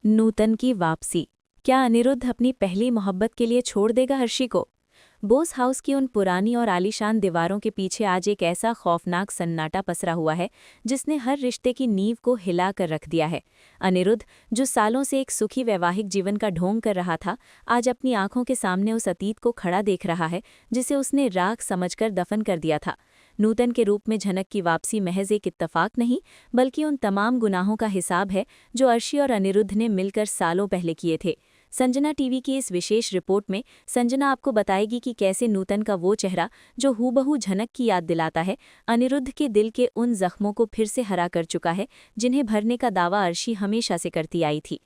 नूतन की वापसी। क्या अनिरुद्ध अपनी पहली मोहब्बत के लिए छोड़ देगा अर्शी को? बोस हाउस की उन पुरानी और आलीशान दीवारों के पीछे आज एक ऐसा खौफनाक सन्नाटा पसरा हुआ है जिसने हर रिश्ते की नींव को हिला कर रख दिया है। अनिरुद्ध, जो सालों से एक सुखी वैवाहिक जीवन का ढोंग कर रहा था, आज अपनी आंखों के सामने उस अतीत को खड़ा देख रहा है जिसे उसने राख समझकर दफन कर दिया था। नूतन के रूप में झनक की वापसी महज एक इत्तफाक नहीं, बल्कि उन तमाम गुनाहों का हिसाब है जो अर्शी और अनिरुद्ध ने मिलकर सालों पहले किए थे। संजना टीवी की इस विशेष रिपोर्ट में संजना आपको बताएगी कि कैसे नूतन का वो चेहरा जो हूबहू झनक की याद दिलाता है, अनिरुद्ध के दिल के उन जख्मों को फिर से हरा कर चुका है जिन्हें भरने का दावा अर्शी हमेशा से करती आई थी।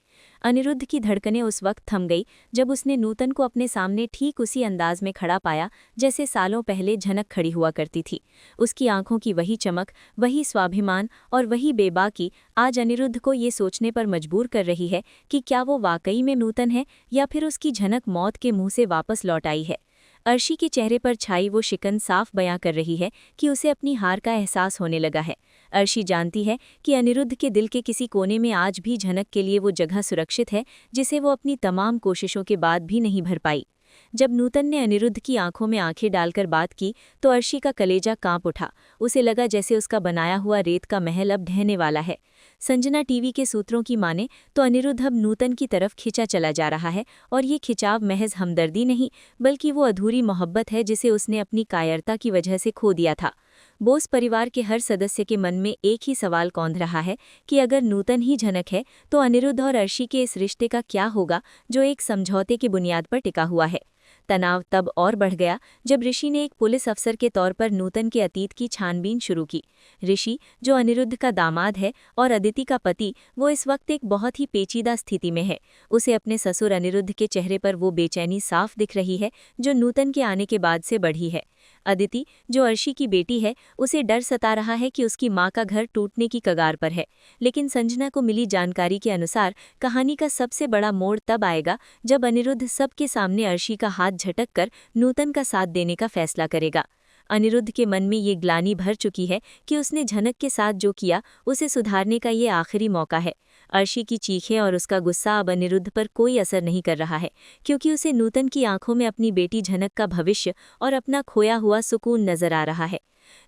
अनिरुद्ध की धड़कनें उस वक्त थम गई जब उसने नूतन को अपने सामने ठीक उसी अंदाज में खड़ा पाया जैसे सालों पहले झनक खड़ी हुआ करती थी। उसकी आंखों की वही चमक, वही स्वाभिमान और वही बेबाकी आज अनिरुद्ध को ये सोचने पर मजबूर कर रही है कि क्या वो वाकई में नूतन है या फिर उसकी झनक मौत के मुंह से वापस लौट आई है। अर्शी के चेहरे पर छाई वो शिकन साफ बयां कर रही है कि उसे अपनी हार का एहसास होने लगा है। अर्शी जानती है कि अनिरुद्ध के दिल के किसी कोने में आज भी झनक के लिए वो जगह सुरक्षित है जिसे वो अपनी तमाम कोशिशों के बाद भी नहीं भर पाई। जब नूतन ने अनिरुद्ध की आंखों में आंखें डालकर बात की तो अर्शी का कलेजा कांप उठा। उसे लगा जैसे उसका बनाया हुआ रेत का महल अब ढहने वाला है। संजना टीवी के सूत्रों की माने तो अनिरुद्ध अब नूतन की तरफ खिंचा चला जा रहा है और ये खिंचाव महज हमदर्दी नहीं, बल्कि वो अधूरी मोहब्बत है जिसे उसने अपनी कायरता की वजह से खो दिया था। बोस परिवार के हर सदस्य के मन में एक ही सवाल कौंध रहा है कि अगर नूतन ही झनक है तो अनिरुद्ध और अर्शी के इस रिश्ते का क्या होगा जो एक समझौते की बुनियाद पर टिका हुआ है। तनाव तब और बढ़ गया जब ऋषि ने एक पुलिस अफसर के तौर पर नूतन के अतीत की छानबीन शुरू की। ऋषि, जो अनिरुद्ध का दामाद है और अदिति का पति, वो इस वक्त एक बहुत ही पेचीदा स्थिति में है। उसे अपने ससुर अनिरुद्ध के चेहरे पर वो बेचैनी साफ दिख रही है जो नूतन के आने के बाद से बढ़ी है। अदिति, जो अर्शी की बेटी है, उसे डर सता रहा है कि उसकी मां का घर टूटने की कगार पर है। लेकिन संजना को मिली जानकारी के अनुसार कहानी का सबसे बड़ा मोड़ तब आएगा जब अनिरुद्ध सबके सामने अर्शी का हाथ झटक कर नूतन का साथ देने का फैसला करेगा। अनिरुद्ध के मन में ये ग्लानि भर चुकी है कि उसने झनक के साथ जो किया उसे सुधारने का ये आखिरी मौका है। अर्शी की चीखें और उसका गुस्सा अब अनिरुद्ध पर कोई असर नहीं कर रहा है, क्योंकि उसे नूतन की आंखों में अपनी बेटी झनक का भविष्य और अपना खोया हुआ सुकून नजर आ रहा है।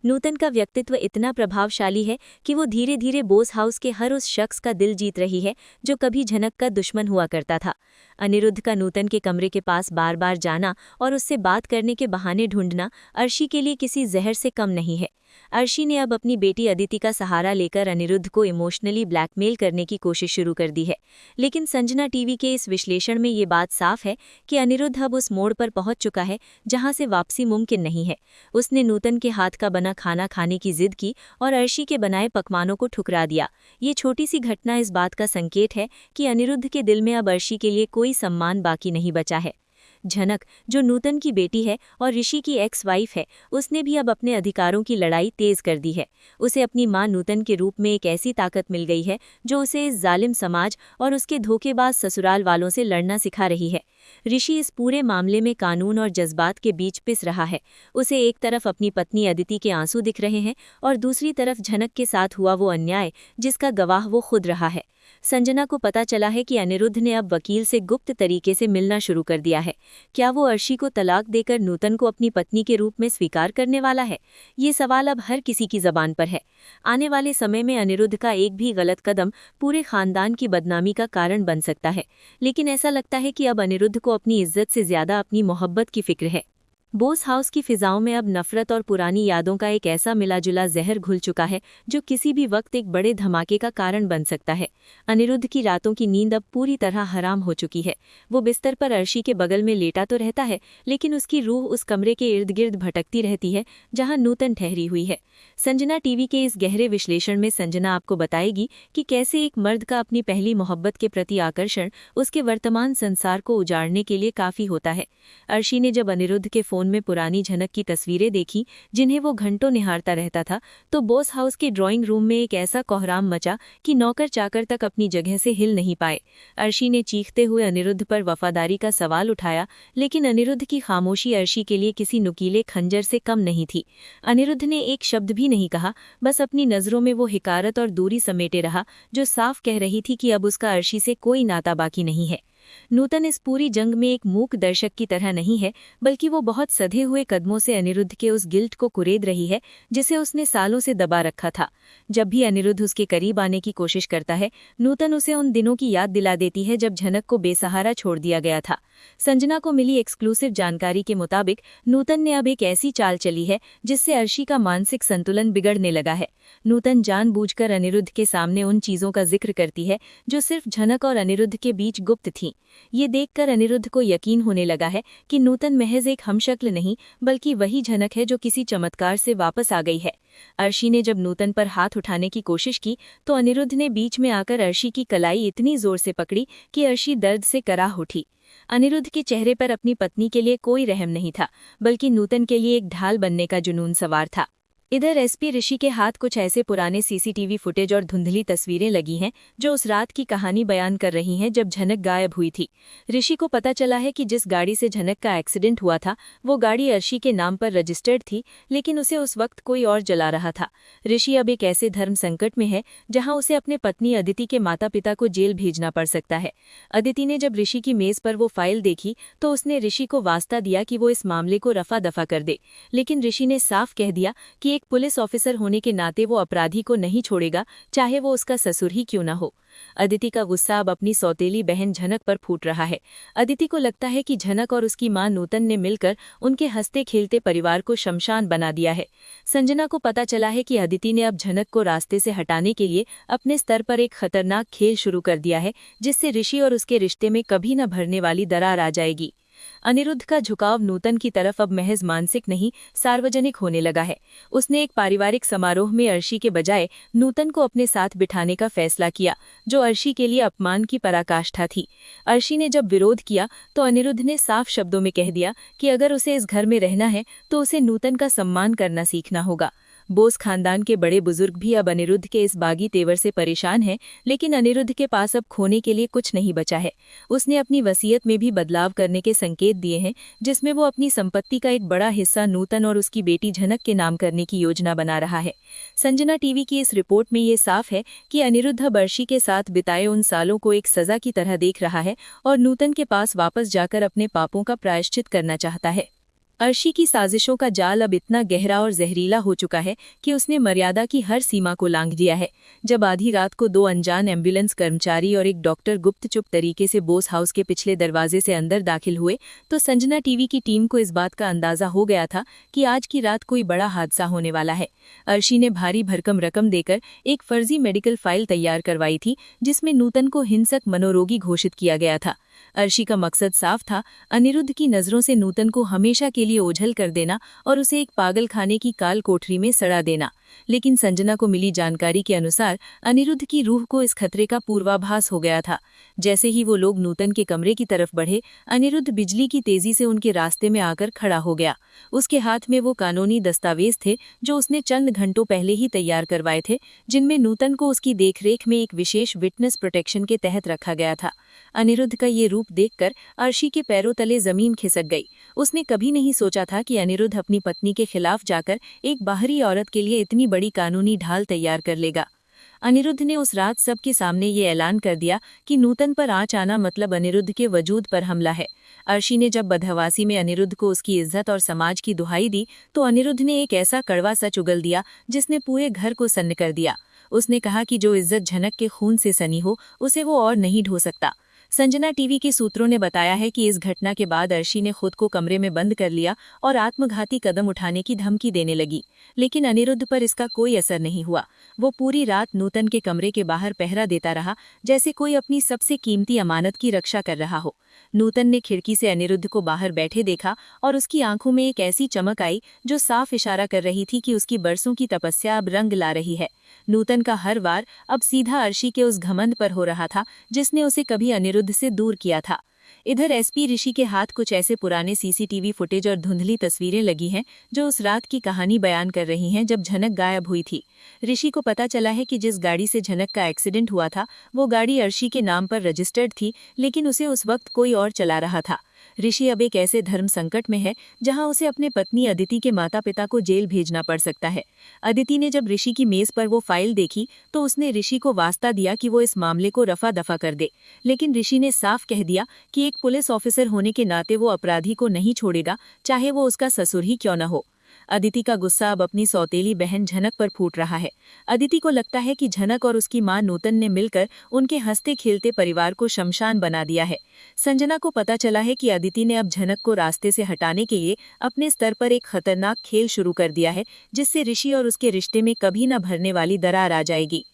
नूतन का व्यक्तित्व इतना प्रभावशाली है कि वो धीरे धीरे बोस हाउस के हर उस शख्स का दिल जीत रही है जो कभी झनक का दुश्मन हुआ करता था। अनिरुद्ध का नूतन के कमरे के पास बार बार जाना और उससे बात करने के बहाने ढूंढना अर्शी के लिए किसी जहर से कम नहीं है। अर्शी ने अब अपनी बेटी अदिति का सहारा लेकर अनिरुद्ध को इमोशनली ब्लैकमेल करने की कोशिश शुरू कर दी है। लेकिन संजना टीवी के इस विश्लेषण में ये बात साफ है कि अनिरुद्ध अब उस मोड़ पर पहुंच चुका है जहां से वापसी मुमकिन नहीं है। उसने नूतन के हाथ का बना खाना खाने की जिद की और अर्शी के बनाए पकवानों को ठुकरा दिया। ये छोटी सी घटना इस बात का संकेत है कि अनिरुद्ध के दिल में अब अर्शी के लिए कोई सम्मान बाकी नहीं बचा है। झनक, जो नूतन की बेटी है और ऋषि की एक्स वाइफ है, उसने भी अब अपने अधिकारों की लड़ाई तेज कर दी है। उसे अपनी मां नूतन के रूप में एक ऐसी ताकत मिल गई है जो उसे इस जालिम समाज और उसके धोखेबाज ससुराल वालों से लड़ना सिखा रही है। ऋषि इस पूरे मामले में कानून और जज्बात के बीच पिस रहा है। उसे एक तरफ अपनी पत्नी अदिति के आंसू दिख रहे हैं और दूसरी तरफ झनक के साथ हुआ वो अन्याय जिसका गवाह वो खुद रहा है। संजना को पता चला है कि अनिरुद्ध ने अब वकील से गुप्त तरीके से मिलना शुरू कर दिया है। क्या वो अर्शी को तलाक देकर नूतन को अपनी पत्नी के रूप में स्वीकार करने वाला है? ये सवाल अब हर किसी की जबान पर है। आने वाले समय में अनिरुद्ध का एक भी गलत कदम पूरे खानदान की बदनामी का कारण बन सकता है। लेकिन ऐसा लगता है कि अब अनिरुद्ध को अपनी इज्जत से ज्यादा अपनी मोहब्बत की फिक्र है। बोस हाउस की फिजाओं में अब नफरत और पुरानी यादों का एक ऐसा मिलाजुला जहर घुल चुका है जो किसी भी वक्त एक बड़े धमाके का कारण बन सकता है। अनिरुद्ध की रातों की नींद अब पूरी तरह हराम हो चुकी है। वो बिस्तर पर अर्शी के बगल में लेटा तो रहता है, लेकिन उसकी रूह उस कमरे के इर्द गिर्द भटकती रहती है जहां नूतन ठहरी हुई है। संजना टीवी के इस गहरे विश्लेषण में संजना आपको बताएगी कि कैसे एक मर्द का अपनी पहली मोहब्बत के प्रति आकर्षण उसके वर्तमान संसार को उजाड़ने के लिए काफी होता है। अर्शी ने जब अनिरुद्ध के फ़ोन में पुरानी झनक की तस्वीरें देखीं जिन्हें वो घंटों निहारता रहता था तो बॉस हाउस के ड्राइंग रूम में एक ऐसा कोहराम मचा कि नौकर चाकर तक अपनी जगह से हिल नहीं पाए। अर्शी ने चीखते हुए अनिरुद्ध पर वफादारी का सवाल उठाया, लेकिन अनिरुद्ध की खामोशी अर्शी के लिए किसी नुकीले खंजर से कम नहीं थी। अनिरुद्ध ने एक शब्द भी नहीं कहा, बस अपनी नज़रों में वो हिकारत और दूरी समेटे रहा जो साफ कह रही थी कि अब उसका अर्शी से कोई नाता बाकी नहीं है। नूतन इस पूरी जंग में एक मूक दर्शक की तरह नहीं है, बल्कि वो बहुत सधे हुए कदमों से अनिरुद्ध के उस गिल्ट को कुरेद रही है जिसे उसने सालों से दबा रखा था। जब भी अनिरुद्ध उसके करीब आने की कोशिश करता है, नूतन उसे उन दिनों की याद दिला देती है जब झनक को बेसहारा छोड़ दिया गया था। संजना को मिली एक्सक्लूसिव जानकारी के मुताबिक नूतन ने अब एक ऐसी चाल चली है जिससे अर्शी का मानसिक संतुलन बिगड़ने लगा है। नूतन जानबूझकर अनिरुद्ध के सामने उन चीजों का जिक्र करती है जो सिर्फ झनक और अनिरुद्ध के बीच गुप्त थीं। ये देखकर अनिरुद्ध को यकीन होने लगा है कि नूतन महज एक हमशक्ल नहीं बल्कि वही झनक है जो किसी चमत्कार से वापस आ गई है। अर्शी ने जब नूतन पर हाथ उठाने की कोशिश की तो अनिरुद्ध ने बीच में आकर अर्शी की कलाई इतनी जोर से पकड़ी कि अर्शी दर्द से कराह उठी। अनिरुद्ध के चेहरे पर अपनी पत्नी के लिए कोई रहम नहीं था, बल्कि नूतन के लिए एक ढाल बनने का जुनून सवार था। इधर एसपी ऋषि के हाथ कुछ ऐसे पुराने सीसीटीवी फुटेज और धुंधली तस्वीरें लगी हैं जो उस रात की कहानी बयान कर रही हैं जब झनक गायब हुई थी। ऋषि को पता चला है कि जिस गाड़ी से झनक का एक्सीडेंट हुआ था वो गाड़ी अर्शी के नाम पर रजिस्टर्ड थी, लेकिन उसे उस वक्त कोई और जला रहा था। ऋषि अब एक ऐसे धर्म संकट में है जहां उसे अपने पत्नी अदिति के माता पिता को जेल भेजना पड़ सकता है। अदिति ने जब ऋषि की मेज पर वो फाइल देखी तो उसने ऋषि को वास्ता दिया कि वो इस मामले को रफा दफा कर दे, लेकिन ऋषि ने साफ कह दिया कि एक पुलिस ऑफिसर होने के नाते वो अपराधी को नहीं छोड़ेगा, चाहे वो उसका ससुर ही क्यों न हो। अदिति का गुस्सा अब अपनी सौतेली बहन झनक पर फूट रहा है। अदिति को लगता है कि झनक और उसकी मां नूतन ने मिलकर उनके हंसते खेलते परिवार को शमशान बना दिया है। संजना को पता चला है कि अदिति ने अब झनक को रास्ते से हटाने के लिए अपने स्तर पर एक खतरनाक खेल शुरू कर दिया है जिससे ऋषि और उसके रिश्ते में कभी न भरने वाली दरार आ जाएगी। अनिरुद्ध का झुकाव नूतन की तरफ अब महज मानसिक नहीं, सार्वजनिक होने लगा है। उसने एक पारिवारिक समारोह में अर्शी के बजाय नूतन को अपने साथ बिठाने का फैसला किया, जो अर्शी के लिए अपमान की पराकाष्ठा थी। अर्शी ने जब विरोध किया तो अनिरुद्ध ने साफ शब्दों में कह दिया कि अगर उसे इस घर में रहना है तो उसे नूतन का सम्मान करना सीखना होगा। बोस खानदान के बड़े बुजुर्ग भी अब अनिरुद्ध के इस बागी तेवर से परेशान हैं, लेकिन अनिरुद्ध के पास अब खोने के लिए कुछ नहीं बचा है। उसने अपनी वसीयत में भी बदलाव करने के संकेत दिए हैं, जिसमें वो अपनी संपत्ति का एक बड़ा हिस्सा नूतन और उसकी बेटी झनक के नाम करने की योजना बना रहा है। संजना टीवी की इस रिपोर्ट में ये साफ है कि अनिरुद्ध अब अर्शी के साथ बिताए उन सालों को एक सजा की तरह देख रहा है और नूतन के पास वापस जाकर अपने पापों का प्रायश्चित करना चाहता है। अर्शी की साजिशों का जाल अब इतना गहरा और जहरीला हो चुका है कि उसने मर्यादा की हर सीमा को लांघ दिया है। जब आधी रात को दो अनजान एम्बुलेंस कर्मचारी और एक डॉक्टर गुप्तचुप तरीके से बोस हाउस के पिछले दरवाजे से अंदर दाखिल हुए तो संजना टीवी की टीम को इस बात का अंदाजा हो गया था कि आज की रात कोई बड़ा हादसा होने वाला है। अर्शी ने भारी भरकम रकम देकर एक फर्जी मेडिकल फाइल तैयार करवाई थी जिसमें नूतन को हिंसक मनोरोगी घोषित किया गया था। अर्शी का मकसद साफ था, अनिरुद्ध की नज़रों से नूतन को हमेशा के लिए ओझल कर देना और उसे एक पागल खाने की काल कोठरी में सड़ा देना। लेकिन संजना को मिली जानकारी के अनुसार अनिरुद्ध की रूह को इस खतरे का पूर्वाभास हो गया था। जैसे ही वो लोग नूतन के कमरे की तरफ बढ़े, अनिरुद्ध बिजली की तेजी से उनके रास्ते में आकर खड़ा हो गया। उसके हाथ में वो कानूनी दस्तावेज थे जो उसने चंद घंटों पहले ही तैयार करवाए थे, जिनमें नूतन को उसकी देखरेख में एक विशेष विटनेस प्रोटेक्शन के तहत रखा गया था। अनिरुद्ध का ये रूप देखकर अर्शी के पैरों तले जमीन खिसक गई। उसने कभी नहीं सोचा था कि अनिरुद्ध अपनी पत्नी के खिलाफ जाकर एक बाहरी औरत के लिए इतनी बड़ी कानूनी ढाल तैयार कर लेगा। अनिरुद्ध ने उस रात सबके सामने ये ऐलान कर दिया कि नूतन पर आँच आना मतलब अनिरुद्ध के वजूद पर हमला है। अर्शी ने जब बदहवासी में अनिरुद्ध को उसकी इज्जत और समाज की दुहाई दी तो अनिरुद्ध ने एक ऐसा कड़वा सच उगल दिया जिसने पूरे घर को सन्न कर दिया। उसने कहा कि जो इज्जत झनक के खून से सनी हो उसे वो और नहीं ढो सकता। संजना टीवी के सूत्रों ने बताया है कि इस घटना के बाद अर्शी ने खुद को कमरे में बंद कर लिया और आत्मघाती कदम उठाने की धमकी देने लगी, लेकिन अनिरुद्ध पर इसका कोई असर नहीं हुआ। वो पूरी रात नूतन के कमरे के बाहर पहरा देता रहा, जैसे कोई अपनी सबसे कीमती अमानत की रक्षा कर रहा हो। नूतन ने खिड़की से अनिरुद्ध को बाहर बैठे देखा और उसकी आंखों में एक ऐसी चमक आई जो साफ इशारा कर रही थी कि उसकी बरसों की तपस्या अब रंग ला रही है। नूतन का हर वार अब सीधा अर्शी के उस घमंड पर हो रहा था जिसने उसे कभी अनिरुद्ध से दूर किया था। इधर एसपी ऋषि के हाथ कुछ ऐसे पुराने सीसीटीवी फुटेज और धुंधली तस्वीरें लगी हैं जो उस रात की कहानी बयान कर रही हैं जब झनक गायब हुई थी। ऋषि को पता चला है कि जिस गाड़ी से झनक का एक्सीडेंट हुआ था वो गाड़ी अर्शी के नाम पर रजिस्टर्ड थी, लेकिन उसे उस वक्त कोई और चला रहा था। ऋषि अब एक ऐसे धर्म संकट में है जहां उसे अपने पत्नी अदिति के माता पिता को जेल भेजना पड़ सकता है। अदिति ने जब ऋषि की मेज पर वो फाइल देखी तो उसने ऋषि को वास्ता दिया कि वो इस मामले को रफा दफा कर दे, लेकिन ऋषि ने साफ कह दिया कि एक पुलिस ऑफिसर होने के नाते वो अपराधी को नहीं छोड़ेगा, चाहे वो उसका ससुर ही क्यों न हो। अदिति का गुस्सा अब अपनी सौतेली बहन झनक पर फूट रहा है। अदिति को लगता है कि झनक और उसकी मां नूतन ने मिलकर उनके हंसते खेलते परिवार को शमशान बना दिया है। संजना को पता चला है कि अदिति ने अब झनक को रास्ते से हटाने के लिए अपने स्तर पर एक खतरनाक खेल शुरू कर दिया है, जिससे ऋषि और उसके रिश्ते में कभी न भरने वाली दरार आ जाएगी।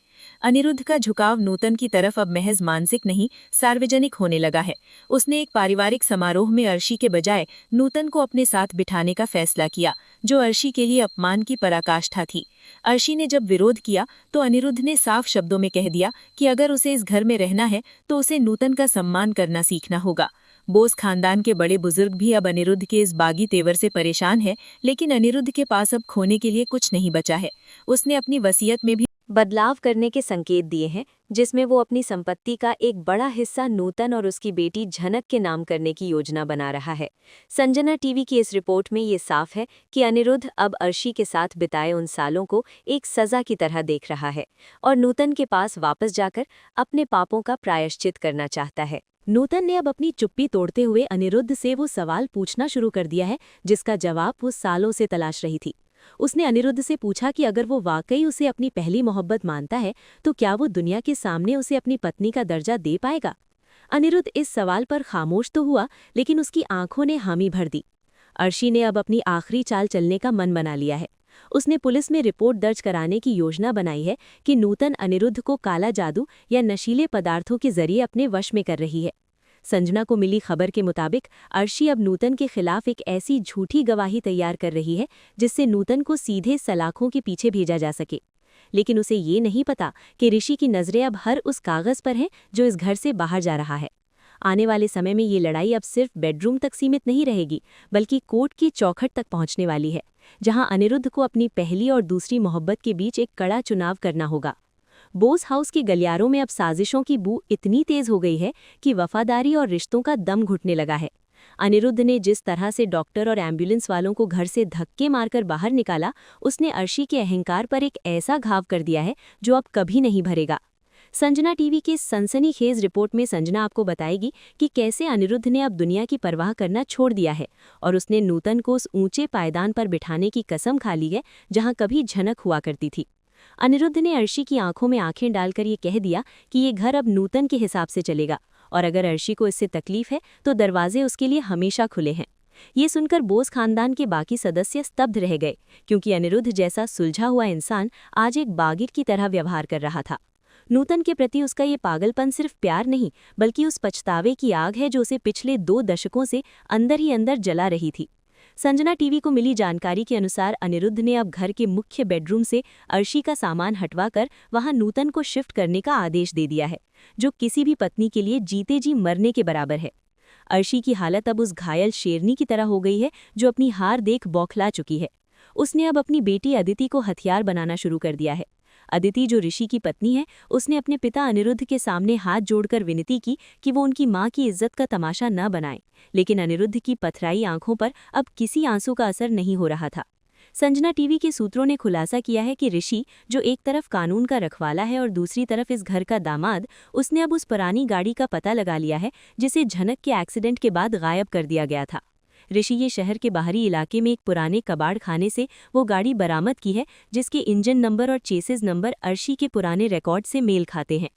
अनिरुद्ध का झुकाव नूतन की तरफ अब महज मानसिक नहीं, सार्वजनिक होने लगा है। उसने एक पारिवारिक समारोह में अर्शी के बजाय नूतन को अपने साथ बिठाने का फैसला किया, जो अर्शी के लिए अपमान की पराकाष्ठा थी। अर्शी ने जब विरोध किया तो अनिरुद्ध ने साफ शब्दों में कह दिया कि अगर उसे इस घर में रहना है तो उसे नूतन का सम्मान करना सीखना होगा। बोस खानदान के बड़े बुजुर्ग भी अब अनिरुद्ध के इस बागी तेवर से परेशान हैं, लेकिन अनिरुद्ध के पास अब खोने के लिए कुछ नहीं बचा है। उसने अपनी वसीयत में भी बदलाव करने के संकेत दिए हैं, जिसमें वो अपनी संपत्ति का एक बड़ा हिस्सा नूतन और उसकी बेटी झनक के नाम करने की योजना बना रहा है। संजना टीवी की इस रिपोर्ट में ये साफ है कि अनिरुद्ध अब अर्शी के साथ बिताए उन सालों को एक सजा की तरह देख रहा है और नूतन के पास वापस जाकर अपने पापों का प्रायश्चित करना चाहता है। नूतन ने अब अपनी चुप्पी तोड़ते हुए अनिरुद्ध से वो सवाल पूछना शुरू कर दिया है जिसका जवाब वो सालों से तलाश रही थी। उसने अनिरुद्ध से पूछा कि अगर वो वाकई उसे अपनी पहली मोहब्बत मानता है तो क्या वो दुनिया के सामने उसे अपनी पत्नी का दर्जा दे पाएगा। अनिरुद्ध इस सवाल पर खामोश तो हुआ, लेकिन उसकी आंखों ने हामी भर दी। अर्शी ने अब अपनी आखिरी चाल चलने का मन बना लिया है। उसने पुलिस में रिपोर्ट दर्ज कराने की योजना बनाई है कि नूतन अनिरुद्ध को काला जादू या नशीले पदार्थों के जरिए अपने वश में कर रही है। संजना को मिली खबर के मुताबिक अर्शी अब नूतन के खिलाफ एक ऐसी झूठी गवाही तैयार कर रही है जिससे नूतन को सीधे सलाखों के पीछे भेजा जा सके। लेकिन उसे ये नहीं पता कि ऋषि की नज़रें अब हर उस कागज़ पर हैं जो इस घर से बाहर जा रहा है। आने वाले समय में ये लड़ाई अब सिर्फ बेडरूम तक सीमित नहीं रहेगी, बल्कि कोर्ट की चौखट तक पहुंचने वाली है, जहां अनिरुद्ध को अपनी पहली और दूसरी मोहब्बत के बीच एक कड़ा चुनाव करना होगा। बोस हाउस के गलियारों में अब साजिशों की बू इतनी तेज हो गई है कि वफादारी और रिश्तों का दम घुटने लगा है। अनिरुद्ध ने जिस तरह से डॉक्टर और एम्बुलेंस वालों को घर से धक्के मारकर बाहर निकाला, उसने अर्शी के अहंकार पर एक ऐसा घाव कर दिया है जो अब कभी नहीं भरेगा। संजना टीवी की सनसनीखेज रिपोर्ट में संजना आपको बताएगी कि कैसे अनिरुद्ध ने अब दुनिया की परवाह करना छोड़ दिया है और उसने नूतन को उस ऊंचे पायदान पर बिठाने की कसम खा ली है जहां कभी झनक हुआ करती थी। अनिरुद्ध ने अर्शी की आंखों में आंखें डालकर ये कह दिया कि ये घर अब नूतन के हिसाब से चलेगा और अगर अर्शी को इससे तकलीफ है तो दरवाजे उसके लिए हमेशा खुले हैं। ये सुनकर बोस खानदान के बाकी सदस्य स्तब्ध रह गए, क्योंकि अनिरुद्ध जैसा सुलझा हुआ इंसान आज एक बागिर की तरह व्यवहार कर रहा था। नूतन के प्रति उसका ये पागलपन सिर्फ प्यार नहीं, बल्कि उस पछतावे की आग है जो उसे पिछले 2 दशकों से अंदर ही अंदर जला रही थी। संजना टीवी को मिली जानकारी के अनुसार अनिरुद्ध ने अब घर के मुख्य बेडरूम से अर्शी का सामान हटवाकर वहां नूतन को शिफ्ट करने का आदेश दे दिया है, जो किसी भी पत्नी के लिए जीते जी मरने के बराबर है। अर्शी की हालत अब उस घायल शेरनी की तरह हो गई है जो अपनी हार देख बौखला चुकी है। उसने अब अपनी बेटी अदिति को हथियार बनाना शुरू कर दिया है। अदिति, जो ऋषि की पत्नी है, उसने अपने पिता अनिरुद्ध के सामने हाथ जोड़कर विनती की कि वो उनकी मां की इज्जत का तमाशा न बनाए, लेकिन अनिरुद्ध की पथराई आंखों पर अब किसी आंसू का असर नहीं हो रहा था। संजना टीवी के सूत्रों ने खुलासा किया है कि ऋषि, जो एक तरफ कानून का रखवाला है और दूसरी तरफ इस घर का दामाद, उसने अब उस पुरानी गाड़ी का पता लगा लिया है जिसे झनक के एक्सीडेंट के बाद गायब कर दिया गया था। ऋषि ये शहर के बाहरी इलाके में एक पुराने कबाड़ खाने से वो गाड़ी बरामद की है जिसके इंजन नंबर और चेसिस नंबर अर्शी के पुराने रिकॉर्ड से मेल खाते हैं।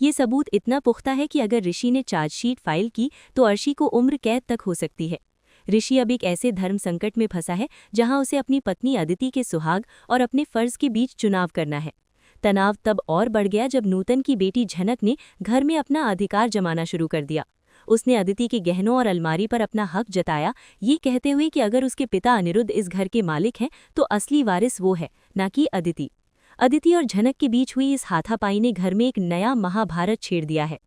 ये सबूत इतना पुख्ता है कि अगर ऋषि ने चार्जशीट फाइल की तो अर्शी को उम्र कैद तक हो सकती है। ऋषि अब एक ऐसे धर्म संकट में फंसा है जहां उसे अपनी पत्नी अदिति के सुहाग और अपने फर्ज के बीच चुनाव करना है। तनाव तब और बढ़ गया जब नूतन की बेटी झनक ने घर में अपना अधिकार जमाना शुरू कर दिया। उसने अदिति के गहनों और अलमारी पर अपना हक जताया, ये कहते हुए कि अगर उसके पिता अनिरुद्ध इस घर के मालिक हैं तो असली वारिस वो है, न कि अदिति। अदिति और झनक के बीच हुई इस हाथापाई ने घर में एक नया महाभारत छेड़ दिया है।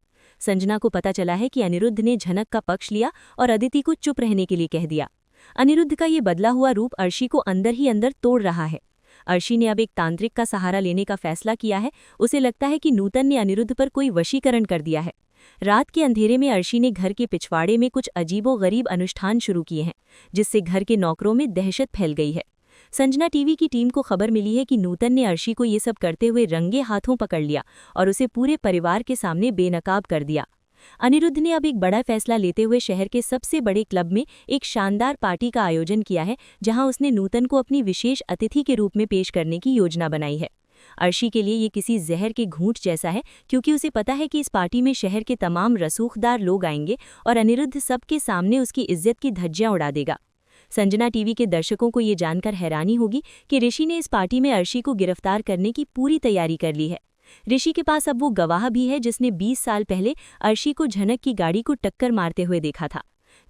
संजना को पता चला है कि अनिरुद्ध ने झनक का पक्ष लिया और अदिति को चुप रहने के लिए कह दिया। अनिरुद्ध का ये बदला हुआ रूप अर्शी को अंदर ही अंदर तोड़ रहा है। अर्शी ने अब एक तांत्रिक का सहारा लेने का फैसला किया है। उसे लगता है कि नूतन ने अनिरुद्ध पर कोई वशीकरण कर दिया है। रात के अंधेरे में अर्शी ने घर के पिछवाड़े में कुछ अजीबोगरीब अनुष्ठान शुरू किए हैं, जिससे घर के नौकरों में दहशत फैल गई है। संजना टीवी की टीम को खबर मिली है कि नूतन ने अर्शी को ये सब करते हुए रंगे हाथों पकड़ लिया और उसे पूरे परिवार के सामने बेनकाब कर दिया। अनिरुद्ध ने अब एक बड़ा फैसला लेते हुए शहर के सबसे बड़े क्लब में एक शानदार पार्टी का आयोजन किया है, जहां उसने नूतन को अपनी विशेष अतिथि के रूप में पेश करने की योजना बनाई है। अर्शी के लिए ये किसी जहर के घूंट जैसा है, क्योंकि उसे पता है कि इस पार्टी में शहर के तमाम रसूखदार लोग आएंगे और अनिरुद्ध सबके सामने उसकी इज्जत की धज्जियां उड़ा देगा। संजना टीवी के दर्शकों को ये जानकर हैरानी होगी कि ऋषि ने इस पार्टी में अर्शी को गिरफ्तार करने की पूरी तैयारी कर ली है। ऋषि के पास अब वो गवाह भी है जिसने 20 साल पहले अर्शी को झनक की गाड़ी को टक्कर मारते हुए देखा था।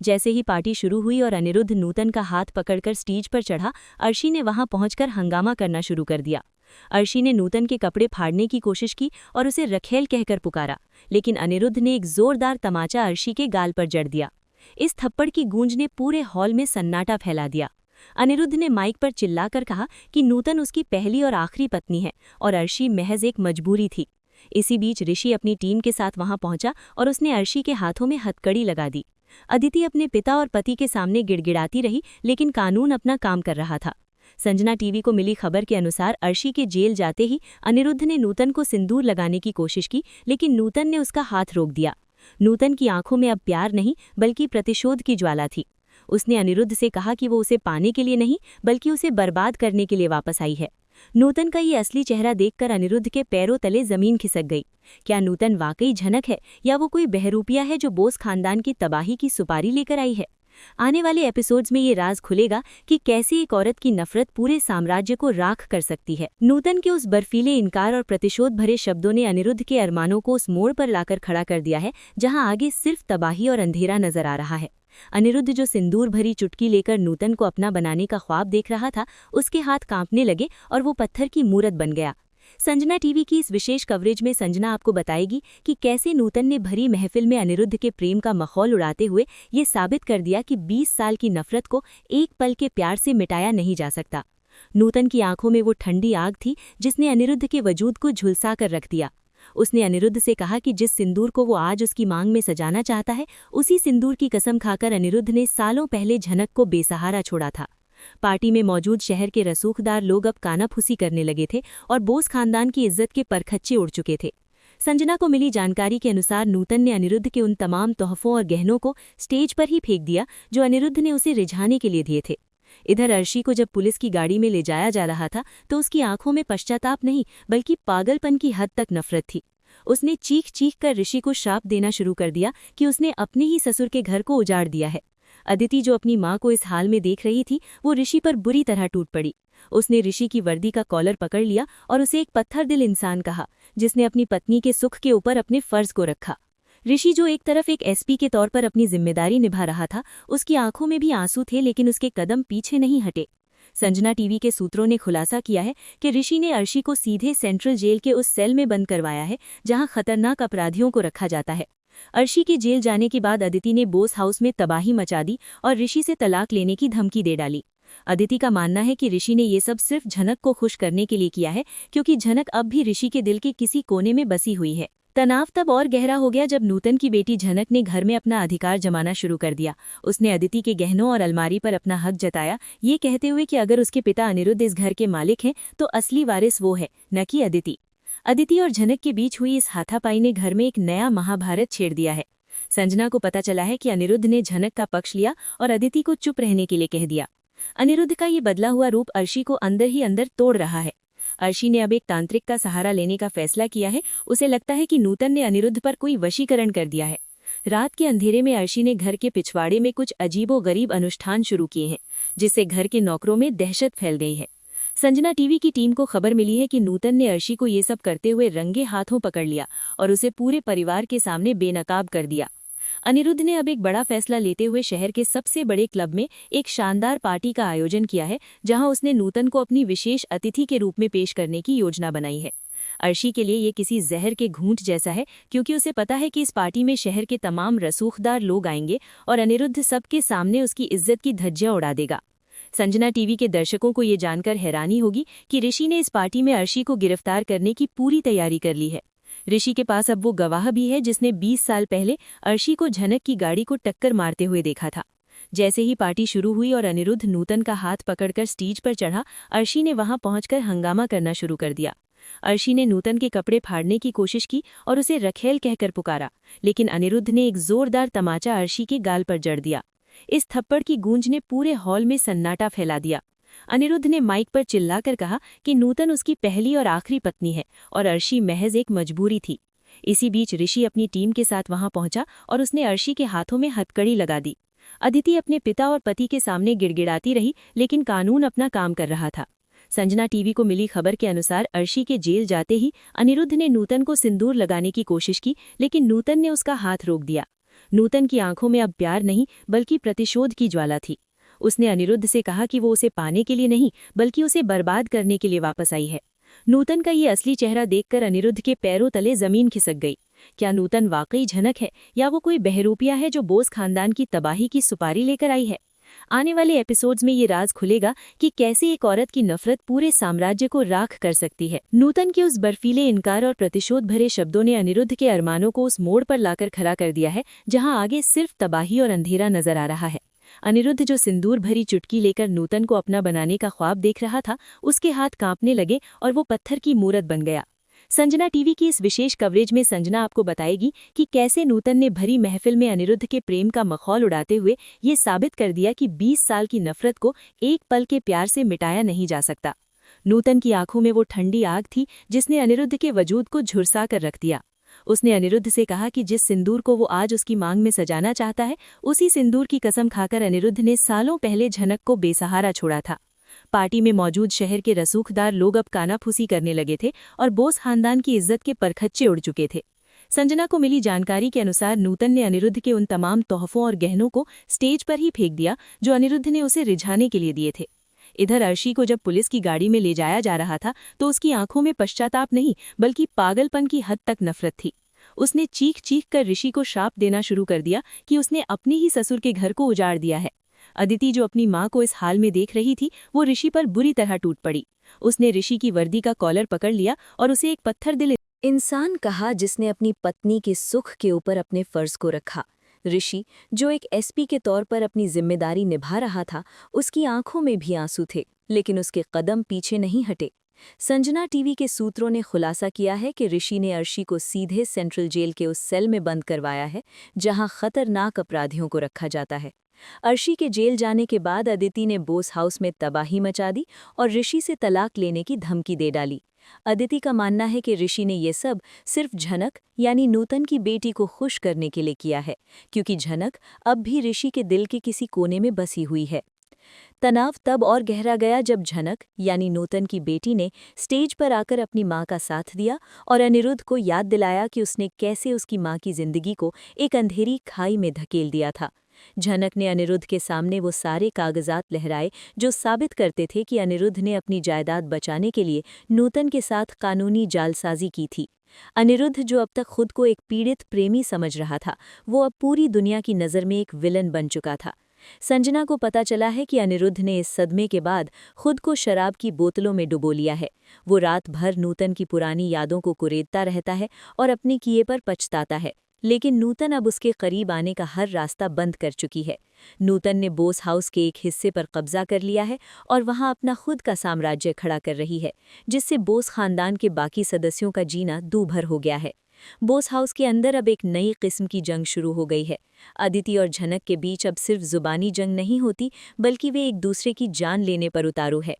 जैसे ही पार्टी शुरू हुई और अनिरुद्ध नूतन का हाथ पकड़कर स्टेज पर चढ़ा, अर्शी ने वहां पहुंचकर हंगामा करना शुरू कर दिया। अर्शी ने नूतन के कपड़े फाड़ने की कोशिश की और उसे रखेल कहकर पुकारा, लेकिन अनिरुद्ध ने एक जोरदार तमाचा अर्शी के गाल पर जड़ दिया। इस थप्पड़ की गूंज ने पूरे हॉल में सन्नाटा फैला दिया। अनिरुद्ध ने माइक पर चिल्लाकर कहा कि नूतन उसकी पहली और आखिरी पत्नी है और अर्शी महज एक मजबूरी थी। इसी बीच ऋषि अपनी टीम के साथ वहां पहुंचा और उसने अर्शी के हाथों में हथकड़ी लगा दी। अदिति अपने पिता और पति के सामने गिड़गिड़ाती रही, लेकिन कानून अपना काम कर रहा था। संजना टीवी को मिली खबर के अनुसार अर्शी के जेल जाते ही अनिरुद्ध ने नूतन को सिंदूर लगाने की कोशिश की, लेकिन नूतन ने उसका हाथ रोक दिया। नूतन की आंखों में अब प्यार नहीं बल्कि प्रतिशोध की ज्वाला थी। उसने अनिरुद्ध से कहा कि वो उसे पाने के लिए नहीं बल्कि उसे बर्बाद करने के लिए वापस आई है। नूतन का ये असली चेहरा देखकर अनिरुद्ध के पैरों तले जमीन खिसक गई। क्या नूतन वाकई झनक है या वो कोई बहरूपिया है जो बोस खानदान की तबाही की सुपारी लेकर आई है? आने वाले एपिसोड्स में ये राज खुलेगा कि कैसे एक औरत की नफरत पूरे साम्राज्य को राख कर सकती है। नूतन के उस बर्फीले इनकार और प्रतिशोध भरे शब्दों ने अनिरुद्ध के अरमानों को उस मोड़ पर लाकर खड़ा कर दिया है जहां आगे सिर्फ तबाही और अंधेरा नजर आ रहा है। अनिरुद्ध जो सिंदूर भरी चुटकी लेकर नूतन को अपना बनाने का ख्वाब देख रहा था, उसके हाथ कांपने लगे और वो पत्थर की मूरत बन गया। संजना टीवी की इस विशेष कवरेज में संजना आपको बताएगी कि कैसे नूतन ने भरी महफिल में अनिरुद्ध के प्रेम का मखौल उड़ाते हुए ये साबित कर दिया कि 20 साल की नफरत को एक पल के प्यार से मिटाया नहीं जा सकता। नूतन की आंखों में वो ठंडी आग थी जिसने अनिरुद्ध के वजूद को झुलसा कर रख दिया। उसने अनिरुद्ध से कहा कि जिस सिंदूर को वो आज उसकी मांग में सजाना चाहता है, उसी सिंदूर की कसम खाकर अनिरुद्ध ने सालों पहले झनक को बेसहारा छोड़ा था। पार्टी में मौजूद शहर के रसूखदार लोग अब कानाफूसी करने लगे थे और बोस खानदान की इज्जत के परखच्चे उड़ चुके थे। संजना को मिली जानकारी के अनुसार नूतन ने अनिरुद्ध के उन तमाम तोहफों और गहनों को स्टेज पर ही फेंक दिया जो अनिरुद्ध ने उसे रिझाने के लिए दिए थे। इधर अर्शी को जब पुलिस की गाड़ी में ले जाया जा रहा था तो उसकी आंखों में पश्चाताप नहीं बल्कि पागलपन की हद तक नफरत थी। उसने चीख चीख कर ऋषि को श्राप देना शुरू कर दिया कि उसने अपने ही ससुर के घर को उजाड़ दिया है। अदिति जो अपनी मां को इस हाल में देख रही थी, वो ऋषि पर बुरी तरह टूट पड़ी। उसने ऋषि की वर्दी का कॉलर पकड़ लिया और उसे एक पत्थर दिल इंसान कहा, जिसने अपनी पत्नी के सुख के ऊपर अपने फर्ज को रखा। ऋषि जो एक तरफ एक एसपी के तौर पर अपनी जिम्मेदारी निभा रहा था, उसकी आंखों में भी आंसू थे, लेकिन उसके कदम पीछे नहीं हटे। संजना टीवी के सूत्रों ने खुलासा किया है कि ऋषि ने अर्शी को सीधे सेंट्रल जेल के उस सेल में बंद करवाया है जहां खतरनाक अपराधियों को रखा जाता है। अर्शी के जेल जाने के बाद अदिति ने बोस हाउस में तबाही मचा दी और ऋषि से तलाक लेने की धमकी दे डाली। अदिति का मानना है कि ऋषि ने ये सब सिर्फ झनक को खुश करने के लिए किया है, क्योंकि झनक अब भी ऋषि के दिल के किसी कोने में बसी हुई है। तनाव तब और गहरा हो गया जब नूतन की बेटी झनक ने घर में अपना अधिकार जमाना शुरू कर दिया। उसने अदिति के गहनों और अलमारी पर अपना हक जताया, ये कहते हुए कि अगर उसके पिता अनिरुद्ध इस घर के मालिक हैं तो असली वारिस वो है, न कि अदिति। अदिति और झनक के बीच हुई इस हाथापाई ने घर में एक नया महाभारत छेड़ दिया है। संजना को पता चला है कि अनिरुद्ध ने झनक का पक्ष लिया और अदिति को चुप रहने के लिए कह दिया। अनिरुद्ध का ये बदला हुआ रूप अर्शी को अंदर ही अंदर तोड़ रहा है। अर्शी ने अब एक तांत्रिक का सहारा लेने का फैसला किया है। उसे लगता है कि नूतन ने अनिरुद्ध पर कोई वशीकरण कर दिया है। रात के अंधेरे में अर्शी ने घर के पिछवाड़े में कुछ अजीबोगरीब अनुष्ठान शुरू किए हैं, जिससे घर के नौकरों में दहशत फैल गई है। संजना टीवी की टीम को खबर मिली है कि नूतन ने अर्शी को ये सब करते हुए रंगे हाथों पकड़ लिया और उसे पूरे परिवार के सामने बेनकाब कर दिया। अनिरुद्ध ने अब एक बड़ा फैसला लेते हुए शहर के सबसे बड़े क्लब में एक शानदार पार्टी का आयोजन किया है, जहां उसने नूतन को अपनी विशेष अतिथि के रूप में पेश करने की योजना बनाई है। अर्शी के लिए ये किसी जहर के घूंट जैसा है, क्योंकि उसे पता है कि इस पार्टी में शहर के तमाम रसूखदार लोग आएंगे और अनिरुद्ध सबके सामने उसकी इज्जत की धज्जियां उड़ा देगा। संजना टीवी के दर्शकों को ये जानकर हैरानी होगी कि ऋषि ने इस पार्टी में अर्शी को गिरफ्तार करने की पूरी तैयारी कर ली है। ऋषि के पास अब वो गवाह भी है जिसने 20 साल पहले अर्शी को झनक की गाड़ी को टक्कर मारते हुए देखा था। जैसे ही पार्टी शुरू हुई और अनिरुद्ध नूतन का हाथ पकड़कर स्टेज पर चढ़ा, अर्शी ने वहां पहुंचकर हंगामा करना शुरू कर दिया। अर्शी ने नूतन के कपड़े फाड़ने की कोशिश की और उसे रखेल कहकर पुकारा, लेकिन अनिरुद्ध ने एक जोरदार तमाचा अर्शी के गाल पर जड़ दिया। इस थप्पड़ की गूंज ने पूरे हॉल में सन्नाटा फैला दिया। अनिरुद्ध ने माइक पर चिल्लाकर कहा कि नूतन उसकी पहली और आखिरी पत्नी है और अर्शी महज एक मजबूरी थी। इसी बीच ऋषि अपनी टीम के साथ वहां पहुंचा और उसने अर्शी के हाथों में हथकड़ी लगा दी। अदिति अपने पिता और पति के सामने गिड़गिड़ाती रही, लेकिन कानून अपना काम कर रहा था। संजना टीवी को मिली खबर के अनुसार अर्शी के जेल जाते ही अनिरुद्ध ने नूतन को सिंदूर लगाने की कोशिश की, लेकिन नूतन ने उसका हाथ रोक दिया। नूतन की आंखों में अब प्यार नहीं बल्कि प्रतिशोध की ज्वाला थी। उसने अनिरुद्ध से कहा कि वो उसे पाने के लिए नहीं बल्कि उसे बर्बाद करने के लिए वापस आई है। नूतन का ये असली चेहरा देखकर अनिरुद्ध के पैरों तले जमीन खिसक गई। क्या नूतन वाकई झनक है या वो कोई बहरूपिया है जो बोस खानदान की तबाही की सुपारी लेकर आई है? आने वाले एपिसोड्स में ये राज खुलेगा कि कैसे एक औरत की नफरत पूरे साम्राज्य को राख कर सकती है। नूतन के उस बर्फीले इनकार और प्रतिशोध भरे शब्दों ने अनिरुद्ध के अरमानों को उस मोड़ पर लाकर खड़ा कर दिया है जहां आगे सिर्फ तबाही और अंधेरा नजर आ रहा है। अनिरुद्ध जो सिंदूर भरी चुटकी लेकर नूतन को अपना बनाने का ख्वाब देख रहा था, उसके हाथ कांपने लगे और वो पत्थर की मूरत बन गया। संजना टीवी की इस विशेष कवरेज में संजना आपको बताएगी कि कैसे नूतन ने भरी महफिल में अनिरुद्ध के प्रेम का मखौल उड़ाते हुए ये साबित कर दिया कि 20 साल की नफरत को एक पल के प्यार से मिटाया नहीं जा सकता। नूतन की आंखों में वो ठंडी आग थी जिसने अनिरुद्ध के वजूद को झुरसा कर रख दिया। उसने अनिरुद्ध से कहा कि जिस सिंदूर को वो आज उसकी मांग में सजाना चाहता है, उसी सिंदूर की कसम खाकर अनिरुद्ध ने सालों पहले झनक को बेसहारा छोड़ा था। पार्टी में मौजूद शहर के रसूखदार लोग अब कानाफूसी करने लगे थे और बोस खानदान की इज्जत के परखच्चे उड़ चुके थे। संजना को मिली जानकारी के अनुसार नूतन ने अनिरुद्ध के उन तमाम तोहफों और गहनों को स्टेज पर ही फेंक दिया जो अनिरुद्ध ने उसे रिझाने के लिए दिए थे। इधर अर्शी को जब पुलिस की गाड़ी में ले जाया जा रहा था तो उसकी आंखों में पश्चाताप नहीं बल्कि पागलपन की हद तक नफरत थी। उसने चीख चीख कर ऋषि को श्राप देना शुरू कर दिया कि उसने अपने ही ससुर के घर को उजाड़ दिया है। अदिति जो अपनी मां को इस हाल में देख रही थी, वो ऋषि पर बुरी तरह टूट पड़ी। उसने ऋषि की वर्दी का कॉलर पकड़ लिया और उसे एक पत्थर दिल इंसान कहा जिसने अपनी पत्नी के सुख के ऊपर अपने फर्ज को रखा। ऋषि, जो एक एसपी के तौर पर अपनी जिम्मेदारी निभा रहा था, उसकी आंखों में भी आंसू थे, लेकिन उसके कदम पीछे नहीं हटे। संजना टीवी के सूत्रों ने खुलासा किया है कि ऋषि ने अर्शी को सीधे सेंट्रल जेल के उस सेल में बंद करवाया है जहां खतरनाक अपराधियों को रखा जाता है। अर्शी के जेल जाने के बाद अदिति ने बोस हाउस में तबाही मचा दी और ऋषि से तलाक लेने की धमकी दे डाली। अदिति का मानना है कि ऋषि ने ये सब सिर्फ झनक यानी नूतन की बेटी को खुश करने के लिए किया है, क्योंकि झनक अब भी ऋषि के दिल के किसी कोने में बसी हुई है। तनाव तब और गहरा गया जब झनक यानी नूतन की बेटी ने स्टेज पर आकर अपनी मां का साथ दिया और अनिरुद्ध को याद दिलाया कि उसने कैसे उसकी मां की जिंदगी को एक अंधेरी खाई में धकेल दिया था। झनक ने अनिरुद्ध के सामने वो सारे कागजात लहराए जो साबित करते थे कि अनिरुद्ध ने अपनी जायदाद बचाने के लिए नूतन के साथ कानूनी जालसाजी की थी। अनिरुद्ध, जो अब तक खुद को एक पीड़ित प्रेमी समझ रहा था, वो अब पूरी दुनिया की नज़र में एक विलन बन चुका था। संजना को पता चला है कि अनिरुद्ध ने इस सदमे के बाद खुद को शराब की बोतलों में डुबो लिया है। वो रात भर नूतन की पुरानी यादों को कुरेदता रहता है और अपने किए पर पछताता है, लेकिन नूतन अब उसके करीब आने का हर रास्ता बंद कर चुकी है। नूतन ने बोस हाउस के एक हिस्से पर कब्जा कर लिया है और वहां अपना खुद का साम्राज्य खड़ा कर रही है, जिससे बोस खानदान के बाकी सदस्यों का जीना दूभर हो गया है। बोस हाउस के अंदर अब एक नई किस्म की जंग शुरू हो गई है। अदिति और झनक के बीच अब सिर्फ जुबानी जंग नहीं होती, बल्कि वे एक दूसरे की जान लेने पर उतारू है।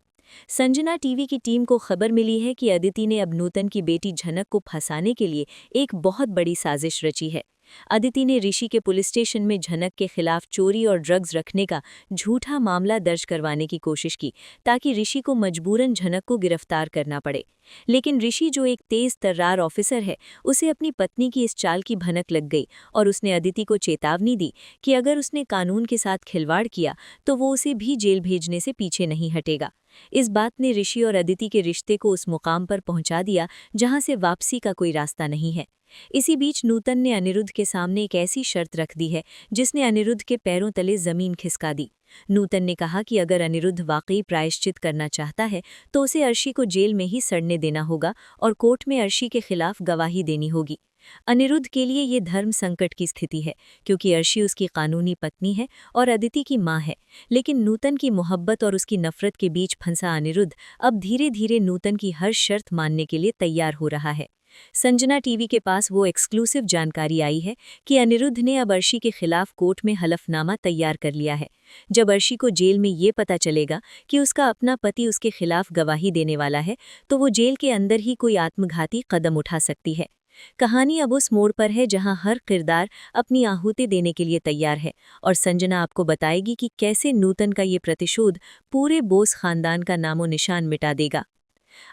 संजना टीवी की टीम को खबर मिली है कि अदिति ने अब नूतन की बेटी झनक को फंसाने के लिए एक बहुत बड़ी साजिश रची है। अदिति ने ऋषि के पुलिस स्टेशन में झनक के खिलाफ चोरी और ड्रग्स रखने का झूठा मामला दर्ज करवाने की कोशिश की, ताकि ऋषि को मजबूरन झनक को गिरफ्तार करना पड़े। लेकिन ऋषि, जो एक तेज तर्रार ऑफिसर है, उसे अपनी पत्नी की इस चाल की भनक लग गई और उसने अदिति को चेतावनी दी कि अगर उसने कानून के साथ खिलवाड़ किया तो वो उसे भी जेल भेजने से पीछे नहीं हटेगा। इस बात ने ऋषि और अदिति के रिश्ते को उस मुकाम पर पहुंचा दिया जहां से वापसी का कोई रास्ता नहीं है। इसी बीच नूतन ने अनिरुद्ध के सामने एक ऐसी शर्त रख दी है जिसने अनिरुद्ध के पैरों तले जमीन खिसका दी। नूतन ने कहा कि अगर अनिरुद्ध वाकई प्रायश्चित करना चाहता है तो उसे अर्शी को जेल में ही सड़ने देना होगा और कोर्ट में अर्शी के खिलाफ गवाही देनी होगी। अनिरुद्ध के लिए ये धर्म संकट की स्थिति है क्योंकि अर्शी उसकी कानूनी पत्नी है और अदिति की मां है, लेकिन नूतन की मोहब्बत और उसकी नफरत के बीच फंसा अनिरुद्ध अब धीरे धीरे नूतन की हर शर्त मानने के लिए तैयार हो रहा है। संजना टीवी के पास वो एक्सक्लूसिव जानकारी आई है कि अनिरुद्ध ने अब अर्शी के खिलाफ कोर्ट में हलफनामा तैयार कर लिया है। जब अर्शी को जेल में ये पता चलेगा कि उसका अपना पति उसके खिलाफ गवाही देने वाला है तो वो जेल के अंदर ही कोई आत्मघाती कदम उठा सकती है। कहानी अब उस मोड़ पर है जहां हर किरदार अपनी आहुति देने के लिए तैयार है और संजना आपको बताएगी कि कैसे नूतन का ये प्रतिशोध पूरे बोस खानदान का नामो निशान मिटा देगा।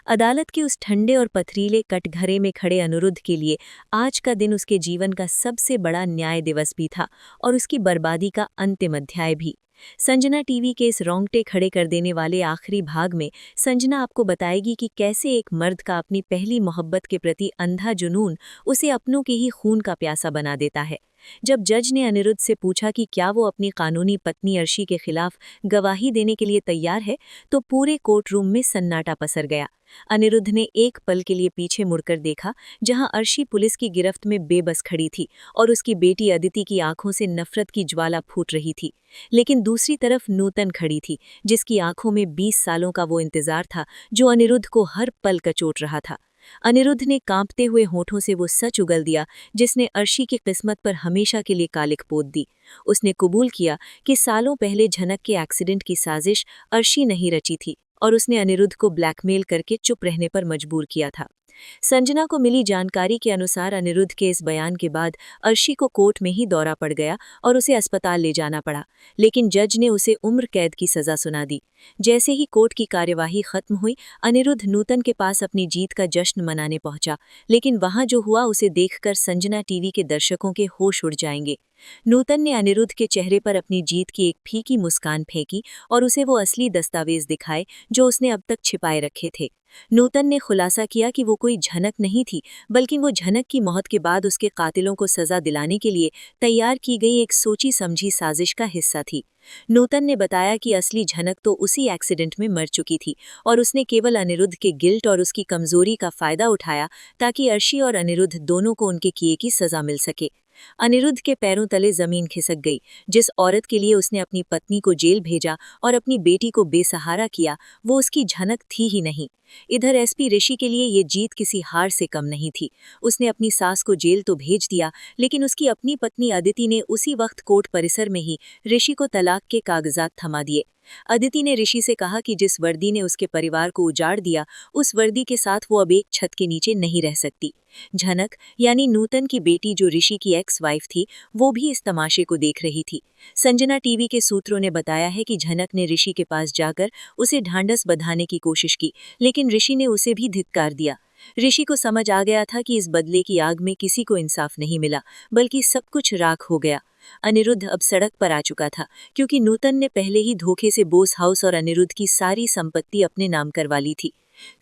अदालत के उस ठंडे और पथरीले कटघरे में खड़े अनिरुद्ध के लिए आज का दिन उसके जीवन का सबसे बड़ा न्याय दिवस भी था और उसकी बर्बादी का अंतिम अध्याय भी। संजना टीवी के इस रोंगटे खड़े कर देने वाले आखिरी भाग में संजना आपको बताएगी कि कैसे एक मर्द का अपनी पहली मोहब्बत के प्रति अंधा जुनून उसे अपनों के ही खून का प्यासा बना देता है। जब जज ने अनिरुद्ध से पूछा कि क्या वो अपनी कानूनी पत्नी अर्शी के खिलाफ गवाही देने के लिए तैयार है तो पूरे कोर्ट रूम में सन्नाटा पसर गया। अनिरुद्ध ने एक पल के लिए पीछे मुड़कर देखा जहां अर्शी पुलिस की गिरफ्त में बेबस खड़ी थी और उसकी बेटी अदिति की आंखों से नफरत की ज्वाला फूट रही थी, लेकिन दूसरी तरफ नूतन खड़ी थी जिसकी आंखों में 20 सालों का वो इंतजार था जो अनिरुद्ध को हर पल कचोट रहा था। अनिरुद्ध ने कांपते हुए होठों से वो सच उगल दिया जिसने अर्शी की किस्मत पर हमेशा के लिए कालिक पोत दी। उसने कबूल किया कि सालों पहले झनक के एक्सीडेंट की साजिश अर्शी नहीं रची थी और उसने अनिरुद्ध को ब्लैकमेल करके चुप रहने पर मजबूर किया था। संजना को मिली जानकारी के अनुसार अनिरुद्ध के इस बयान के बाद अर्शी को कोर्ट में ही दौरा पड़ गया और उसे अस्पताल ले जाना पड़ा, लेकिन जज ने उसे उम्र कैद की सजा सुना दी। जैसे ही कोर्ट की कार्यवाही खत्म हुई अनिरुद्ध नूतन के पास अपनी जीत का जश्न मनाने पहुंचा, लेकिन वहां जो हुआ उसे देखकर संजना टीवी के दर्शकों के होश उड़ जाएंगे। नूतन ने अनिरुद्ध के चेहरे पर अपनी जीत की एक फीकी मुस्कान फेंकी और उसे वो असली दस्तावेज दिखाए जो उसने अब तक छिपाए रखे थे। नूतन ने खुलासा किया कि वो कोई झनक नहीं थी, बल्कि वो झनक की मौत के बाद उसके कातिलों को सजा दिलाने के लिए तैयार की गई एक सोची समझी साजिश का हिस्सा थी। नूतन ने बताया कि असली झनक तो उसी एक्सीडेंट में मर चुकी थी और उसने केवल अनिरुद्ध के गिल्ट और उसकी कमजोरी का फायदा उठाया ताकि अर्शी और अनिरुद्ध दोनों को उनके किए की सजा मिल सके। अनिरुद्ध के पैरों तले जमीन खिसक गई। जिस औरत के लिए उसने अपनी पत्नी को जेल भेजा और अपनी बेटी को बेसहारा किया वो उसकी झनक थी ही नहीं। इधर एसपी ऋषि के लिए ये जीत किसी हार से कम नहीं थी। उसने अपनी सास को जेल तो भेज दिया, लेकिन उसकी अपनी पत्नी अदिति ने उसी वक्त कोर्ट परिसर में ही ऋषि को तलाक के कागजात थमा दिए। अदिति ने ऋषि से कहा कि जिस वर्दी ने उसके परिवार को उजाड़ दिया उस वर्दी के साथ वो अब एक छत के नीचे नहीं रह सकती। झनक यानी नूतन की बेटी जो ऋषि की एक्स वाइफ थी वो भी इस तमाशे को देख रही थी। संजना टीवी के सूत्रों ने बताया है कि झनक ने ऋषि के पास जाकर उसे ढांढस बंधाने की कोशिश की, लेकिन ऋषि ने उसे भी धिक्कार दिया। ऋषि को समझ आ गया था कि इस बदले की आग में किसी को इंसाफ नहीं मिला, बल्कि सब कुछ राख हो गया। अनिरुद्ध अब सड़क पर आ चुका था क्योंकि नूतन ने पहले ही धोखे से बोस हाउस और अनिरुद्ध की सारी संपत्ति अपने नाम करवा ली थी।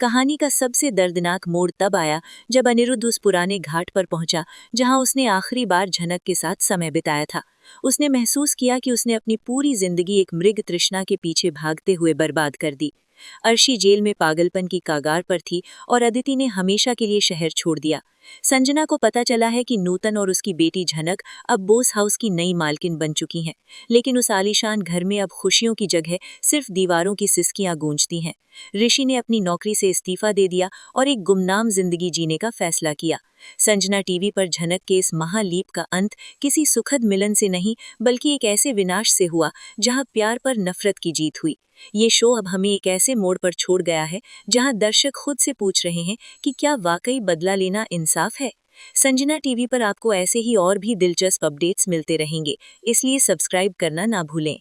कहानी का सबसे दर्दनाक मोड़ तब आया जब अनिरुद्ध उस पुराने घाट पर पहुंचा जहां उसने आखिरी बार झनक के साथ समय बिताया था। उसने महसूस किया कि उसने अपनी पूरी जिंदगी एक मृग तृष्णा के पीछे भागते हुए बर्बाद कर दी। अर्शी जेल में पागलपन की कागार पर थी और अदिति ने हमेशा के लिए शहर छोड़ दिया। संजना को पता चला है कि नूतन और उसकी बेटी झनक अब बोस हाउस की नई मालकिन बन चुकी हैं, लेकिन उस आलीशान घर में अब खुशियों की जगह सिर्फ दीवारों की सिसकियां गूंजती हैं। ऋषि ने अपनी नौकरी से इस्तीफा दे दिया और एक गुमनाम जिंदगी जीने का फैसला किया। संजना टीवी पर झनक के इस महालीप का अंत किसी सुखद मिलन से नहीं बल्कि एक ऐसे विनाश से हुआ जहां प्यार पर नफरत की जीत हुई। ये शो अब हमें एक ऐसे मोड़ पर छोड़ गया है जहां दर्शक खुद से पूछ रहे हैं कि क्या वाकई बदला लेना इंसाफ है। संजना टीवी पर आपको ऐसे ही और भी दिलचस्प अपडेट्स मिलते रहेंगे, इसलिए सब्सक्राइब करना ना भूलें।